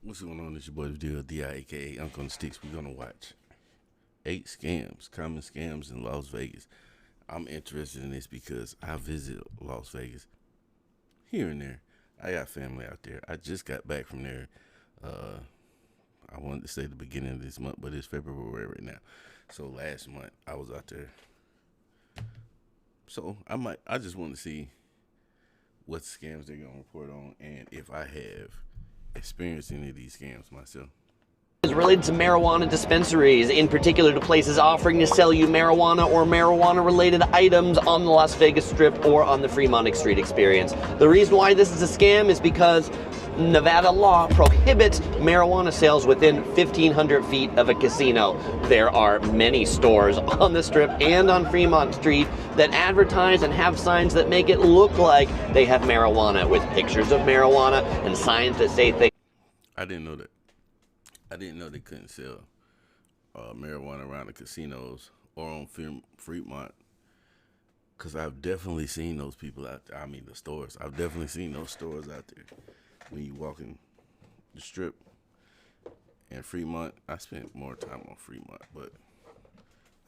What's going on? It's your boy Dvilledi, aka Uncle on the Sticks. We're gonna watch 8 common scams in Las Vegas. I'm interested in this because I visit Las Vegas here and there. I got family out there. I just got back from there. Uh, I wanted to say the beginning of this month, but it's February right now. So last month I was out there. So I just want to see what scams they're gonna report on and if I have experienced any of these scams myself. Is related to marijuana dispensaries, in particular to places offering to sell you marijuana or marijuana-related items on the Las Vegas Strip or on the Fremont Street Experience. The reason why this is a scam is because Nevada law prohibits marijuana sales within 1,500 feet of a casino. There are many stores on the Strip and on Fremont Street that advertise and have signs that make it look like they have marijuana, with pictures of marijuana and signs that say things. I didn't know that. I didn't know they couldn't sell marijuana around the casinos or on Fremont. Because I've definitely seen those people out there. I mean, the stores. I've definitely seen those stores out there. When you walk in the Strip and Fremont, I spent more time on Fremont, but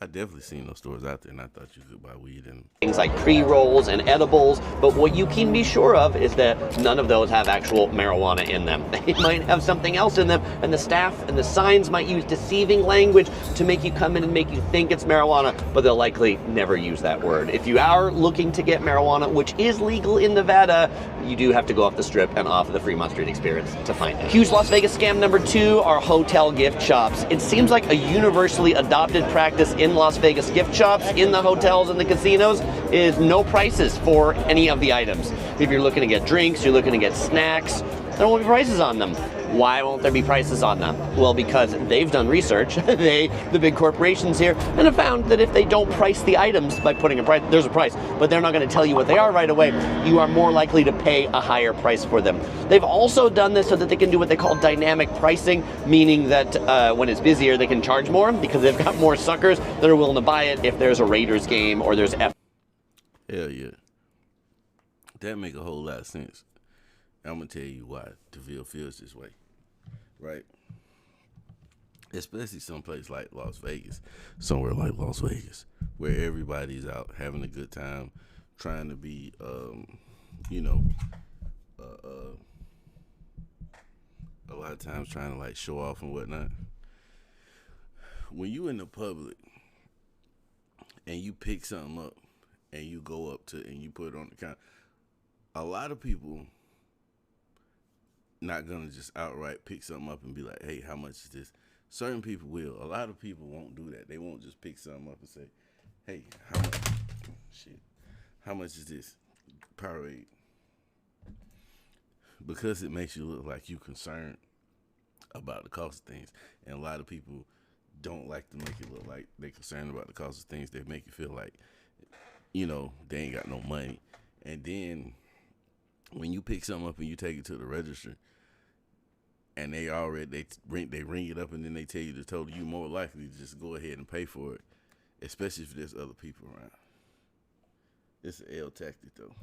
I definitely seen those stores out there, and I thought you could buy weed and things like pre-rolls and edibles, but what you can be sure of is that none of those have actual marijuana in them. They might have something else in them, and the staff and the signs might use deceiving language to make you come in and make you think it's marijuana, but they'll likely never use that word. If you are looking to get marijuana, which is legal in Nevada, you do have to go off the Strip and off the Fremont Street Experience to find it. Huge Las Vegas scam number 2 are hotel gift shops. It seems like a universally adopted practice in Las Vegas gift shops, in the hotels and the casinos, is no prices for any of the items. If you're looking to get drinks, you're looking to get snacks, there won't be prices on them. Why won't there be prices on them? Well, because they've done research, the big corporations here, and have found that if they don't price the items by putting a price, there's a price, but they're not going to tell you what they are right away, you are more likely to pay a higher price for them. They've also done this so that they can do what they call dynamic pricing, meaning that when it's busier, they can charge more because they've got more suckers that are willing to buy it if there's a Raiders game or there's F. hell yeah. That make a whole lot of sense. I'm gonna tell you why DeVille feels this way, right? Especially someplace like Las Vegas, somewhere like Las Vegas, where everybody's out having a good time, trying to be, a lot of times trying to like show off and whatnot. When you in the public and you pick something up and you go up to and you put it on the counter, a lot of people not gonna just outright pick something up and be like, "Hey, how much is this?" Certain people will. A lot of people won't do that. They won't just pick something up and say, "Hey, how much? Shit, how much is this?" Powerade, because it makes you look like you concerned about the cost of things, and a lot of people don't like to make it look like they're concerned about the cost of things. They make you feel like, they ain't got no money, and then when you pick something up and you take it to the register, and they ring it up and then they tell you the total, you more likely to just go ahead and pay for it, especially if there's other people around. It's an L tactic though.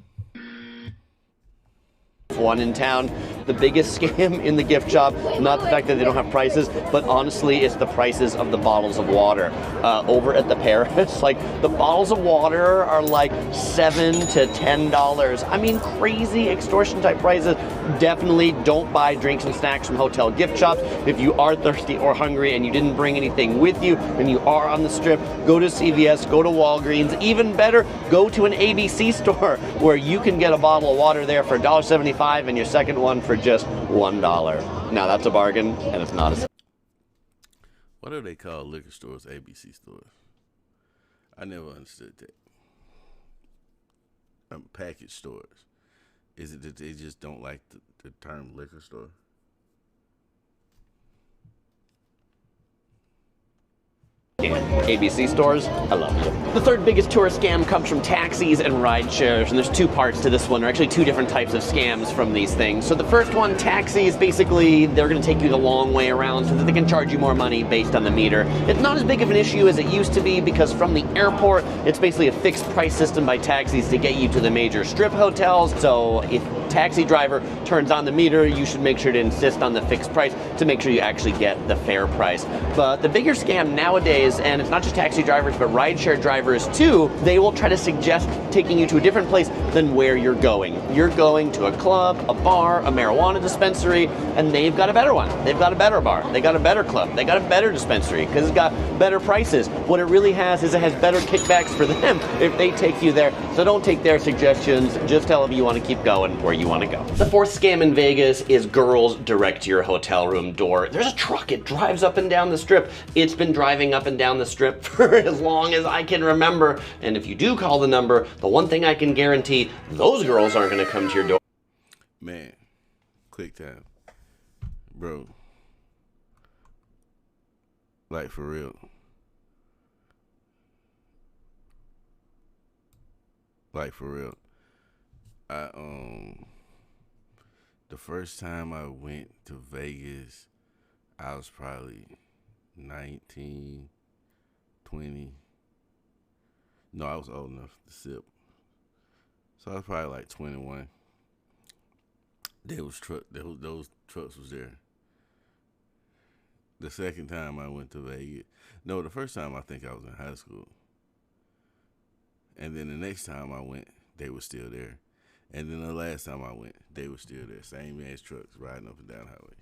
One in town. The biggest scam in the gift shop, not the fact that they don't have prices, but honestly it's the prices of the bottles of water. Over at the Paris, like the bottles of water are like $7 to $10. I mean, crazy extortion type prices. Definitely don't buy drinks and snacks from hotel gift shops. If you are thirsty or hungry and you didn't bring anything with you and you are on the Strip, go to CVS, go to Walgreens. Even better, go to an ABC store where you can get a bottle of water there for $1.75 and your second one for just $1. Now that's a bargain, and it's not a... Why do they call liquor stores ABC stores? I never understood that. Package stores. Is it that they just don't like the term liquor store? ABC stores, I love you. The third biggest tourist scam comes from taxis and ride shares, and there's two parts to this one, or actually two different types of scams from these things. So the first one, taxis, basically they're gonna take you the long way around so that they can charge you more money based on the meter. It's not as big of an issue as it used to be because from the airport, it's basically a fixed price system by taxis to get you to the major strip hotels. So if taxi driver turns on the meter, you should make sure to insist on the fixed price to make sure you actually get the fair price. But the bigger scam nowadays, and it's not just taxi drivers, but rideshare drivers too, they will try to suggest taking you to a different place than where you're going. You're going to a club, a bar, a marijuana dispensary, and they've got a better one. They've got a better bar. They got a better club. They got a better dispensary because it's got better prices. What it really has is it has better kickbacks for them if they take you there. So don't take their suggestions. Just tell them you want to keep going where you want to go. The fourth scam in Vegas is girls direct to your hotel room door. There's a truck. It drives up and down the strip. It's been driving up and down the strip for as long as I can remember. And if you do call the number, the one thing I can guarantee, those girls aren't going to come to your door. Man, quick time. Bro. Like, for real. Like, for real. The first time I went to Vegas, I was probably 19, 20. No, I was old enough to sip. So I was probably like 21. Those trucks was there. The second time I went to Vegas, no, the first time I think I was in high school. And then the next time I went, they were still there. And then the last time I went, they were still there. Same ass trucks riding up and down the highway.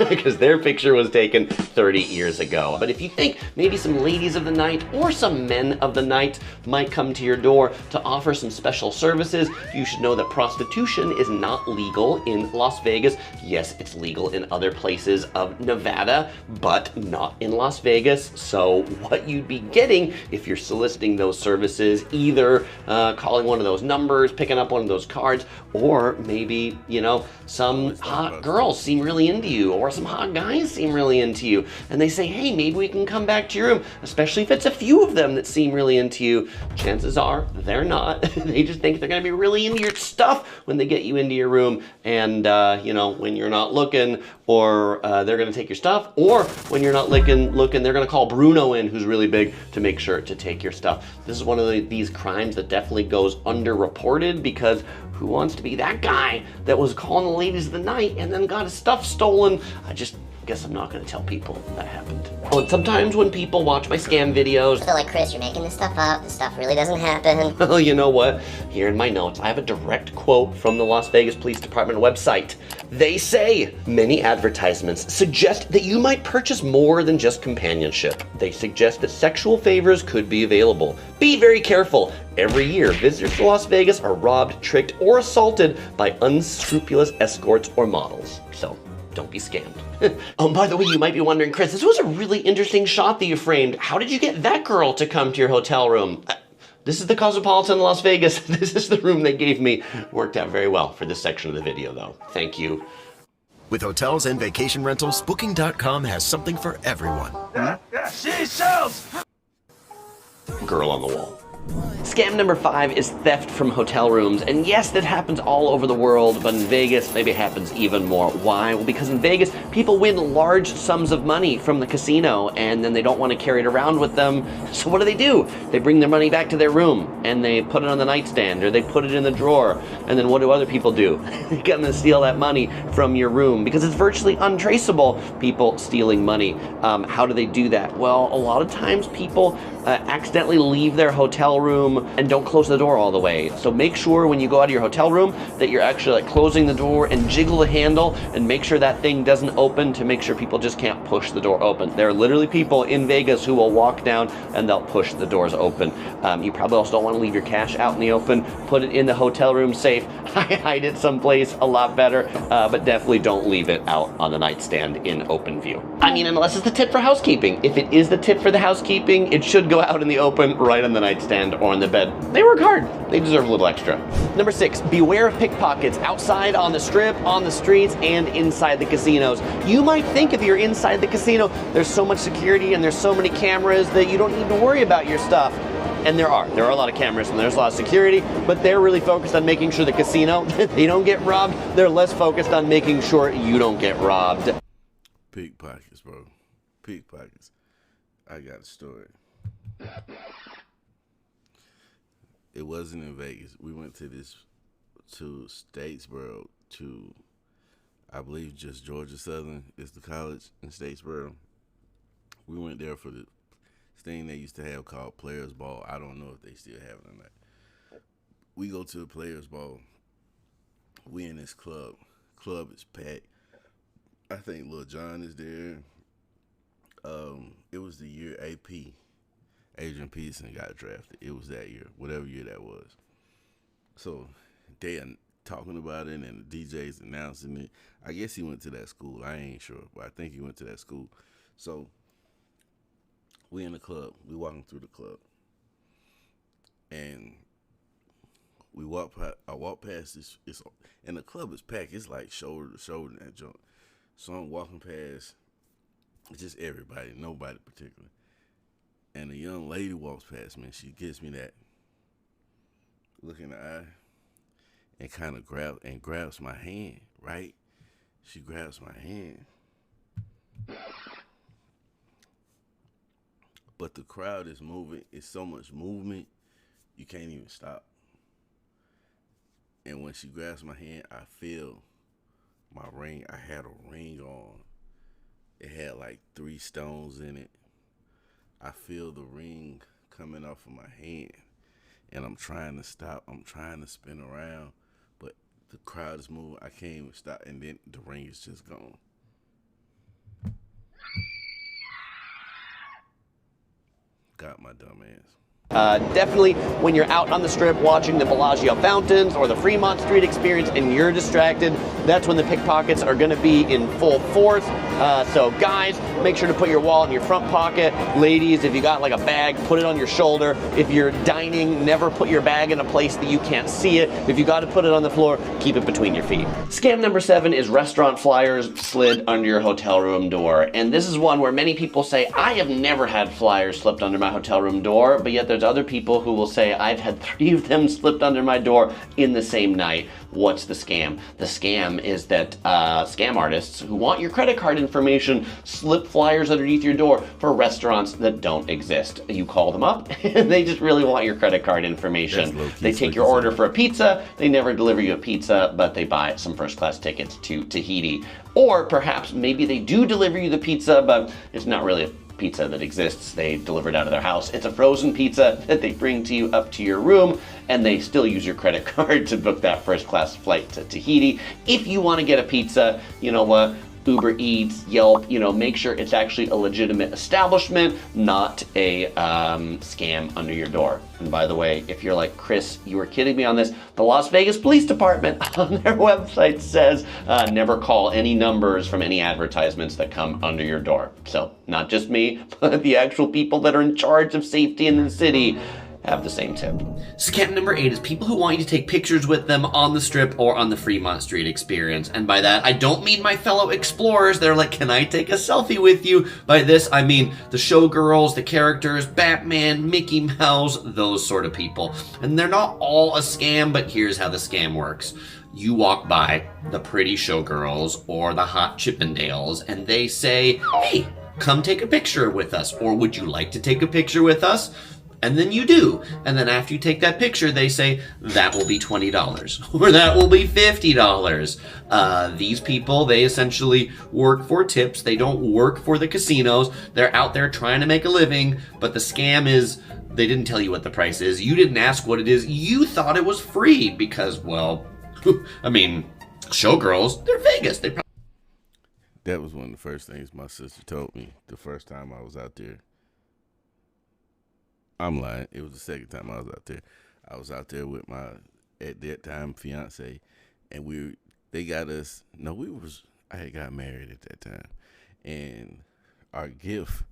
Because their picture was taken 30 years ago. But if you think maybe some ladies of the night or some men of the night might come to your door to offer some special services, you should know that prostitution is not legal in Las Vegas. Yes, it's legal in other places of Nevada, but not in Las Vegas. So what you'd be getting if you're soliciting those services, either calling one of those numbers, picking up one of those cards, or maybe, you know, some hot girls seem really into you, or some hot guys seem really into you, and they say, hey, maybe we can come back to your room, especially if it's a few of them that seem really into you. Chances are they're not. They just think they're gonna be really into your stuff when they get you into your room, and you know, when you're not looking, or they're gonna take your stuff, or when you're not looking, they're gonna call Bruno in, who's really big, to make sure to take your stuff. This is one of these crimes that definitely goes underreported, because who wants to be that guy that was calling the ladies of the night and then got his stuff stolen? I guess I'm not gonna tell people that happened. Oh, and sometimes when people watch my scam videos, they're like, Chris, you're making this stuff up. This stuff really doesn't happen. Well, you know what? Here in my notes, I have a direct quote from the Las Vegas Police Department website. They say, many advertisements suggest that you might purchase more than just companionship. They suggest that sexual favors could be available. Be very careful. Every year, visitors to Las Vegas are robbed, tricked, or assaulted by unscrupulous escorts or models. So, don't be scammed. Oh, by the way, you might be wondering, Chris, this was a really interesting shot that you framed. How did you get that girl to come to your hotel room? This is the Cosmopolitan Las Vegas. This is the room they gave me. Worked out very well for this section of the video, though. Thank you. With hotels and vacation rentals, Booking.com has something for everyone. She sells! Girl on the wall. Scam number 5 is theft from hotel rooms. And yes, that happens all over the world, but in Vegas, maybe it happens even more. Why? Well, because in Vegas, people win large sums of money from the casino, and then they don't want to carry it around with them. So what do? They bring their money back to their room, and they put it on the nightstand, or they put it in the drawer. And then what do other people do? They come and steal that money from your room, because it's virtually untraceable, people stealing money. How do they do that? Well, a lot of times people accidentally leave their hotel room and don't close the door all the way. So make sure when you go out of your hotel room that you're actually like closing the door and jiggle the handle and make sure that thing doesn't open, to make sure people just can't push the door open. There are literally people in Vegas who will walk down and they'll push the doors open. You probably also don't want to leave your cash out in the open. Put it in the hotel room safe. safe. I hide it someplace a lot better, but definitely don't leave it out on the nightstand in open view. I mean, unless it's the tip for housekeeping. If it is the tip for the housekeeping, it should go out in the open, right on the nightstand or on the bed. They work hard. They deserve a little extra. Number 6, beware of pickpockets outside, on the strip, on the streets, and inside the casinos. You might think if you're inside the casino, there's so much security and there's so many cameras that you don't need to worry about your stuff. And there are a lot of cameras and there's a lot of security, but they're really focused on making sure the casino, they don't get robbed. They're less focused on making sure you don't get robbed. Pickpockets, bro. Pickpockets. I got a story. It wasn't in Vegas. We went to Statesboro, to, I believe, just Georgia Southern is the college in Statesboro. We went there for the thing they used to have called Players Ball. I don't know if they still have it or not. We go to the Players Ball. We in this club. Club is packed. I think Lil Jon is there. It was the year AP, Adrian Peterson, got drafted. It was that year, whatever year that was. So they are talking about it, and the DJ's announcing it. I guess he went to that school. I ain't sure, but I think he went to that school. So we in the club. We walking through the club, and I walk past this. And the club is packed. It's like shoulder to shoulder in that joint. So I'm walking past just everybody, nobody particular. And a young lady walks past me, and she gives me that look in the eye, and kind of grabs my hand. Right? She grabs my hand. But the crowd is moving. It's so much movement, you can't even stop. And when she grabs my hand, I feel my ring. I had a ring on. It had like 3 stones in it. I feel the ring coming off of my hand. And I'm trying to stop. I'm trying to spin around. But the crowd is moving. I can't even stop. And then the ring is just gone. Got my dumb ass. Definitely when you're out on the strip watching the Bellagio fountains or the Fremont Street experience and you're distracted, that's when the pickpockets are going to be in full force. So guys, make sure to put your wallet in your front pocket. Ladies, if you got like a bag, put it on your shoulder. If you're dining, never put your bag in a place that you can't see it. If you got to put it on the floor, keep it between your feet. Scam number 7 is restaurant flyers slid under your hotel room door. And this is one where many people say, I have never had flyers slipped under my hotel room door, but yet there's other people who will say, I've had 3 of them slipped under my door in the same night. What's the scam? The scam is that scam artists who want your credit card information slip flyers underneath your door for restaurants that don't exist. You call them up and they just really want your credit card information. They take your order for a pizza, they never deliver you a pizza, but they buy some first class tickets to Tahiti. Or perhaps maybe they do deliver you the pizza, but it's not really a pizza that exists. They deliver it out of their house. It's a frozen pizza that they bring to you up to your room, and they still use your credit card to book that first class flight to Tahiti. If you want to get a pizza, you know what? Uber Eats, Yelp, make sure it's actually a legitimate establishment, not a scam under your door. And by the way, if you're like, Chris, you were kidding me on this, the Las Vegas Police Department on their website says never call any numbers from any advertisements that come under your door. So not just me, but the actual people that are in charge of safety in the city have the same tip. Scam number 8 is people who want you to take pictures with them on the strip or on the Fremont Street experience. And by that, I don't mean my fellow explorers. They're like, can I take a selfie with you? By this, I mean the showgirls, the characters, Batman, Mickey Mouse, those sort of people. And they're not all a scam, but here's how the scam works. You walk by the pretty showgirls or the hot Chippendales, and they say, hey, come take a picture with us. Or would you like to take a picture with us? And then you do. And then after you take that picture, they say, that will be $20 or that will be $50. These people, they essentially work for tips. They don't work for the casinos. They're out there trying to make a living. But the scam is, they didn't tell you what the price is. You didn't ask what it is. You thought it was free because, well, I mean, showgirls, they're Vegas. That was one of the first things my sister told me the first time I was out there. I'm lying. It was the second time I was out there. I was out there with my at that time fiance, and they got us. No, I had got married at that time, and our gift,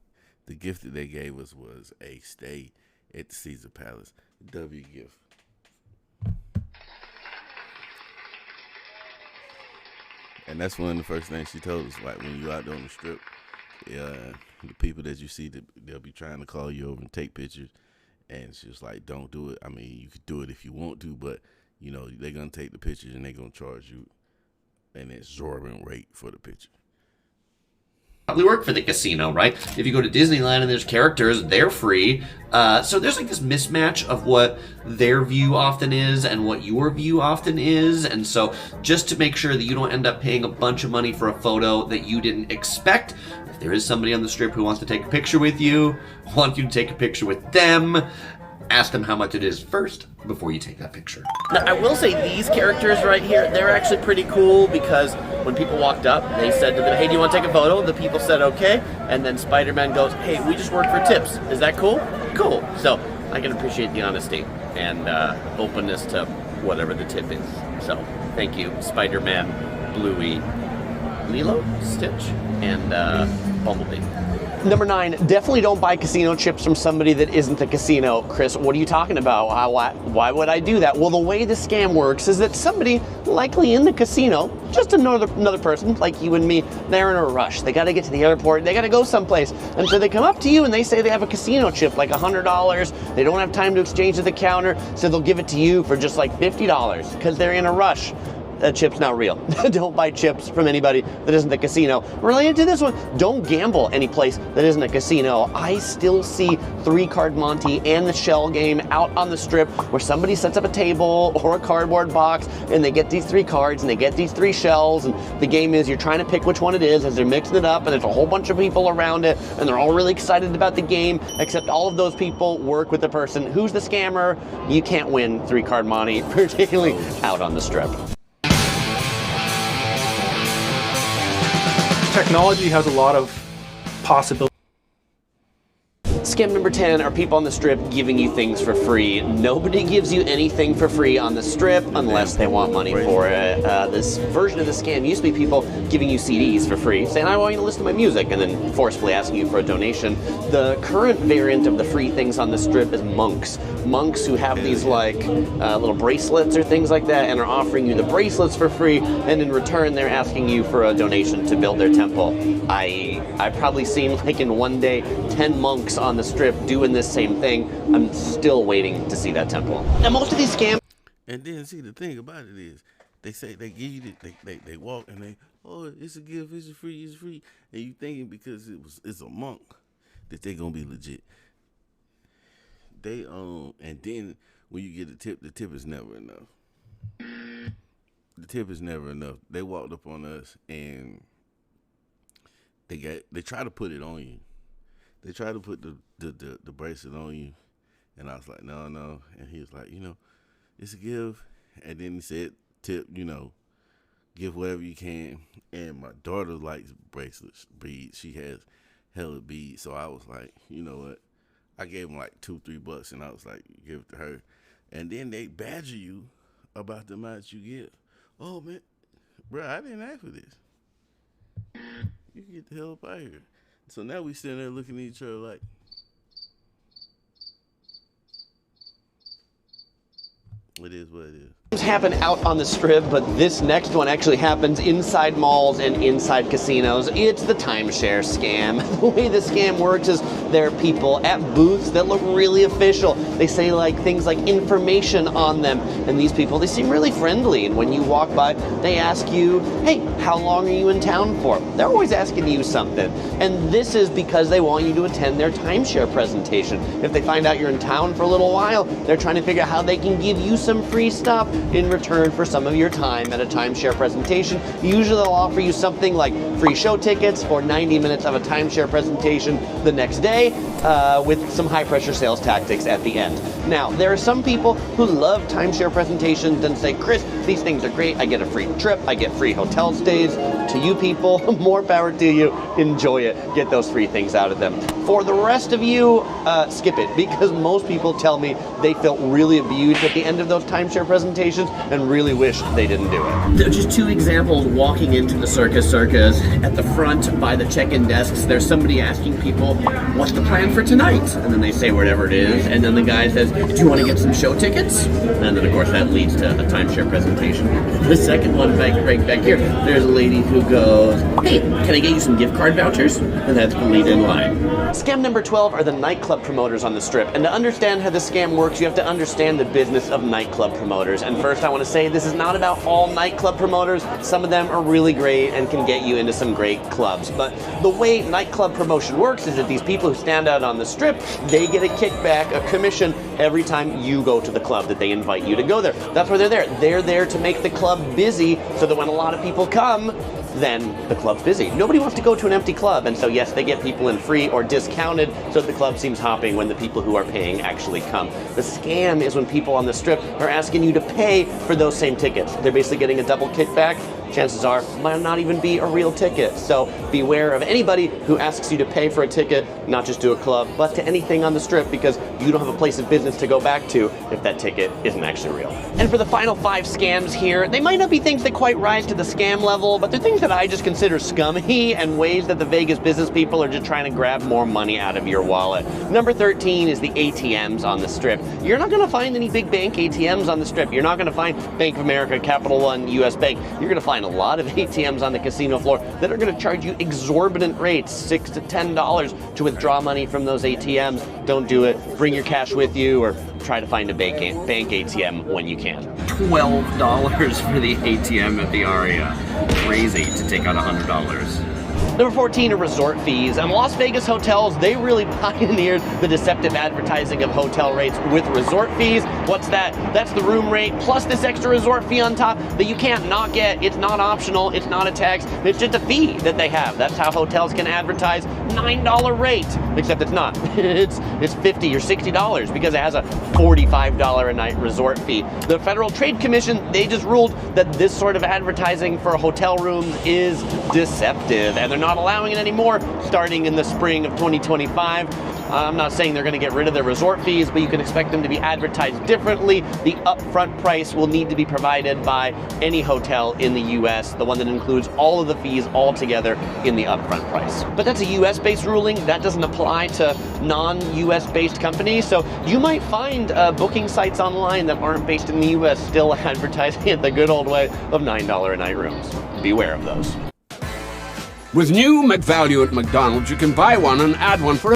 the gift that they gave us was a stay at the Caesar Palace. W gift. And that's one of the first things she told us. Like, when you out there on the strip, the people that you see, they'll be trying to call you over and take pictures. And she was like, don't do it. I mean, you could do it if you want to, but, they're going to take the pictures and they're going to charge you an exorbitant rate for the picture. Probably work for the casino, right? If you go to Disneyland and there's characters, they're free. So there's like this mismatch of what their view often is and what your view often is. And so just to make sure that you don't end up paying a bunch of money for a photo that you didn't expect, if there is somebody on the strip who wants to take a picture with you, want you to take a picture with them, ask them how much it is first before you take that picture. Now, I will say these characters right here, they're actually pretty cool because when people walked up, they said to them, hey, do you want to take a photo? The people said, okay. And then Spider-Man goes, hey, we just work for tips. Is that cool? Cool. So I can appreciate the honesty and openness to whatever the tip is. So thank you, Spider-Man, Bluey, Lilo, Stitch, and Bumblebee. Number 9, definitely don't buy casino chips from somebody that isn't a casino. Chris, what are you talking about? Why would I do that? Well, the way the scam works is that somebody, likely in the casino, just another person like you and me, they're in a rush. They got to get to the airport. They got to go someplace. And so they come up to you and they say they have a casino chip, like $100. They don't have time to exchange at the counter, so they'll give it to you for just like $50 because they're in a rush. That chip's not real. Don't buy chips from anybody that isn't a casino. Related to this one, don't gamble any place that isn't a casino. I still see 3-Card Monte and the shell game out on the strip where somebody sets up a table or a cardboard box and they get these 3 cards and they get these 3 shells, and the game is you're trying to pick which one it is as they're mixing it up, and there's a whole bunch of people around it and they're all really excited about the game, except all of those people work with the person who's the scammer. You can't win 3-Card Monte, particularly out on the strip. Technology has a lot of possibilities. Scam number 10 are people on the strip giving you things for free. Nobody gives you anything for free on the strip unless they want money for it. This version of the scam used to be people giving you CDs for free, saying, I want you to listen to my music, and then forcefully asking you for a donation. The current variant of the free things on the strip is monks. Monks who have these like little bracelets or things like that and are offering you the bracelets for free, and in return they're asking you for a donation to build their temple. I've probably seen, like in one day, 10 monks on the strip doing this same thing. I'm still waiting to see that temple. Now most of these scams. And then see, the thing about it is, they say they give you they walk and they, oh, it's a gift, it's free, and you thinking because it's a monk that they gonna be legit. They and then when you get the tip is never enough. The tip is never enough. They walked up on us and they try to put it on you. They try to put the bracelet on you, and I was like, no, and he was like, it's a gift, and then he said, tip, give whatever you can, and my daughter likes bracelets, beads. She has hella beads, so I was like, you know what? I gave him like $2-3, and I was like, give it to her, and then they badger you about the amount you give. Oh man, bro, I didn't ask for this. You can get the hell up out of here. So now we sitting there looking at each other like, it is what it is. Happen out on the strip, but this next one actually happens inside malls and inside casinos. It's the timeshare scam. The way the scam works is there are people at booths that look really official. They say like things like information on them, and these people, they seem really friendly, and when you walk by, they ask you, hey, how long are you in town for? They're always asking you something, and this is because they want you to attend their timeshare presentation. If they find out you're in town for a little while, they're trying to figure out how they can give you some free stuff in return for some of your time at a timeshare presentation. Usually they'll offer you something like free show tickets for 90 minutes of a timeshare presentation the next day, with some high pressure sales tactics at the end. Now, there are some people who love timeshare presentations and say, Chris, these things are great. I get a free trip. I get free hotel stays. To you people, more power to you. Enjoy it. Get those free things out of them. For the rest of you, skip it, because most people tell me they felt really abused at the end of those timeshare presentations. presentations and really wish they didn't do it. There are just two examples walking into the Circus. At the front by the check-in desks, there's somebody asking people, what's the plan for tonight? And then they say whatever it is, and then the guy says, do you want to get some show tickets? And then of course that leads to a timeshare presentation. The second one back here, there's a lady who goes, hey, can I get you some gift card vouchers? And that's the lead in line. Scam number 12 are the nightclub promoters on the Strip. And to understand how the scam works, you have to understand the business of nightclub promoters. And first I want to say this is not about all nightclub promoters. Some of them are really great and can get you into some great clubs. But the way nightclub promotion works is that these people who stand out on the Strip, they get a kickback, a commission, every time you go to the club that they invite you to go there. That's why they're there. They're there to make the club busy so that when a lot of people come, then the club's busy. Nobody wants to go to an empty club, and so yes, they get people in free or discounted so that the club seems hopping when the people who are paying actually come. The scam is when people on the Strip are asking you to pay for those same tickets. They're basically getting a double kickback. Chances are might not even be a real ticket. So beware of anybody who asks you to pay for a ticket, not just to a club, but to anything on the Strip, because you don't have a place of business to go back to if that ticket isn't actually real. And for the final 5 scams here, they might not be things that quite rise to the scam level, but they're things that I just consider scummy and ways that the Vegas business people are just trying to grab more money out of your wallet. Number 13 is the ATMs on the Strip. You're not gonna find any big bank ATMs on the Strip. You're not gonna find Bank of America, Capital One, US Bank. You're gonna find a lot of ATMs on the casino floor that are going to charge you exorbitant rates, $6 to $10 to withdraw money from those ATMs. Don't do it. Bring your cash with you or try to find a bank ATM when you can. $12 for the ATM at the Aria. Crazy to take out $100. Number 14 are resort fees. And Las Vegas hotels, they really pioneered the deceptive advertising of hotel rates with resort fees. What's that? That's the room rate plus this extra resort fee on top that you can't not get. It's not optional, it's not a tax, it's just a fee that they have. That's how hotels can advertise $9 rate, except it's not. It's $50 or $60 because it has a $45 a night resort fee. The Federal Trade Commission, they just ruled that this sort of advertising for hotel rooms is deceptive, and they're not allowing it anymore starting in the spring of 2025. I'm not saying they're going to get rid of their resort fees, but you can expect them to be advertised differently. The upfront price will need to be provided by any hotel in the US, the one that includes all of the fees all together in the upfront price. But that's a US-based ruling. That doesn't apply to non-US based companies. So you might find booking sites online that aren't based in the US still advertising it the good old way of $9 a night rooms. Beware of those. With new McValue at McDonald's, you can buy one and add one for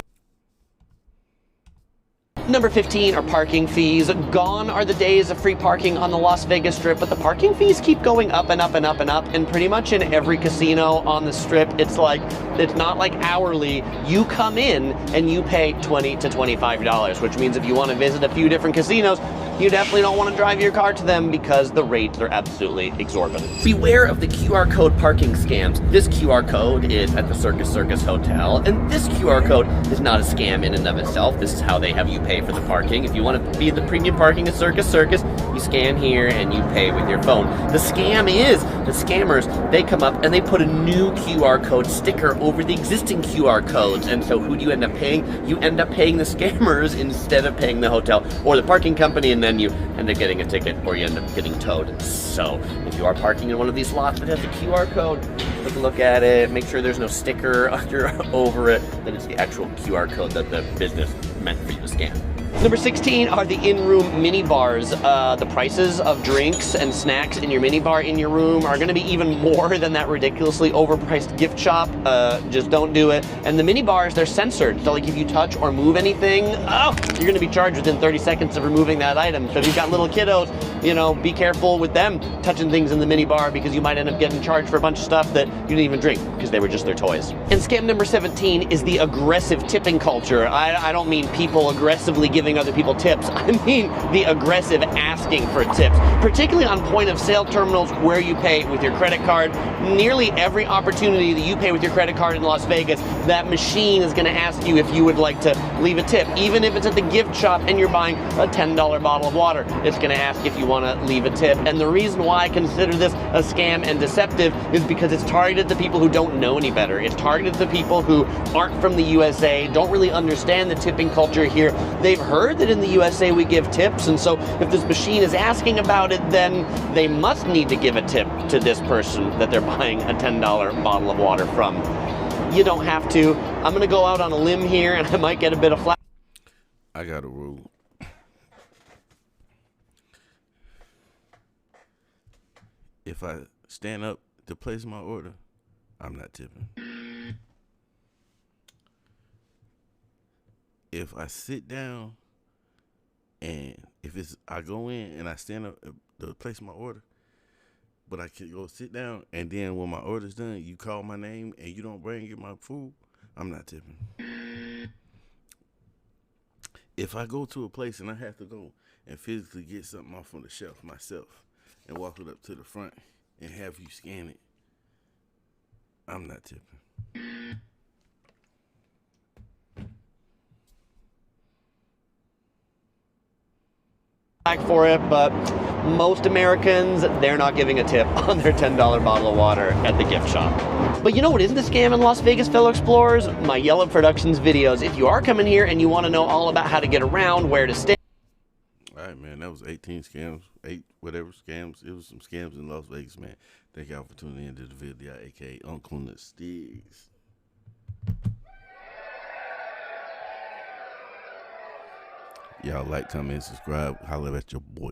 Number 15 are parking fees. Gone are the days of free parking on the Las Vegas Strip, but the parking fees keep going up and up and up and up, and pretty much in every casino on the Strip, it's not like hourly. You come in and you pay $20 to $25, which means if you want to visit a few different casinos, you definitely don't want to drive your car to them because the rates are absolutely exorbitant. Beware of the QR code parking scams. This QR code is at the Circus Hotel, and this QR code is not a scam in and of itself. This is how they have you pay for the parking. If you want to be at the premium parking at Circus, you scan here and you pay with your phone. The scam is, the scammers, they come up and they put a new QR code sticker over the existing QR codes, and so who do you end up paying? You end up paying the scammers instead of paying the hotel or the parking company, and then you end up getting a ticket or you end up getting towed. So if you are parking in one of these lots that has a QR code, take a look at it, make sure there's no sticker over it, that it's the actual QR code that the business meant for you to scan. Number 16 are the in-room mini bars. The prices of drinks and snacks in your mini bar in your room are going to be even more than that ridiculously overpriced gift shop. Just don't do it. And the mini bars, they're censored. So like if you touch or move anything, you're going to be charged within 30 seconds of removing that item. So if you've got little kiddos, be careful with them touching things in the mini bar because you might end up getting charged for a bunch of stuff that you didn't even drink because they were just their toys. And scam number 17 is the aggressive tipping culture. I don't mean people aggressively giving other people tips. I mean the aggressive asking for tips, particularly on point of sale terminals where you pay with your credit card. Nearly every opportunity that you pay with your credit card in Las Vegas, that machine is going to ask you if you would like to leave a tip. Even if it's at the gift shop and you're buying a $10 bottle of water, it's going to ask if you want to leave a tip. And the reason why I consider this a scam and deceptive is because it's targeted at the people who don't know any better. It's targeted at the people who aren't from the USA, don't really understand the tipping culture here. They've heard heard that in the USA we give tips, and so if this machine is asking about it, then they must need to give a tip to this person that they're buying a $10 bottle of water from. You don't have to. I'm going to go out on a limb here, and I might get a bit of flack. I got a rule. If I stand up to place my order, I'm not tipping. If I sit down and I go in and I stand up to place my order, but I can go sit down and then when my order's done, you call my name and you don't bring in my food, I'm not tipping. If I go to a place and I have to go and physically get something off on the shelf myself and walk it up to the front and have you scan it, I'm not tipping. For it, but most Americans, they're not giving a tip on their $10 bottle of water at the gift shop. But you know what isn't a scam in Las Vegas, fellow explorers? My Yellow Productions videos. If you are coming here and you want to know all about how to get around, where to stay. All right, man, that was 18 scams, 8 whatever scams. It was some scams in Las Vegas, man. Thank y'all for tuning in to the video, aka Uncle Sticks. Y'all like, comment, subscribe, holler at your boy.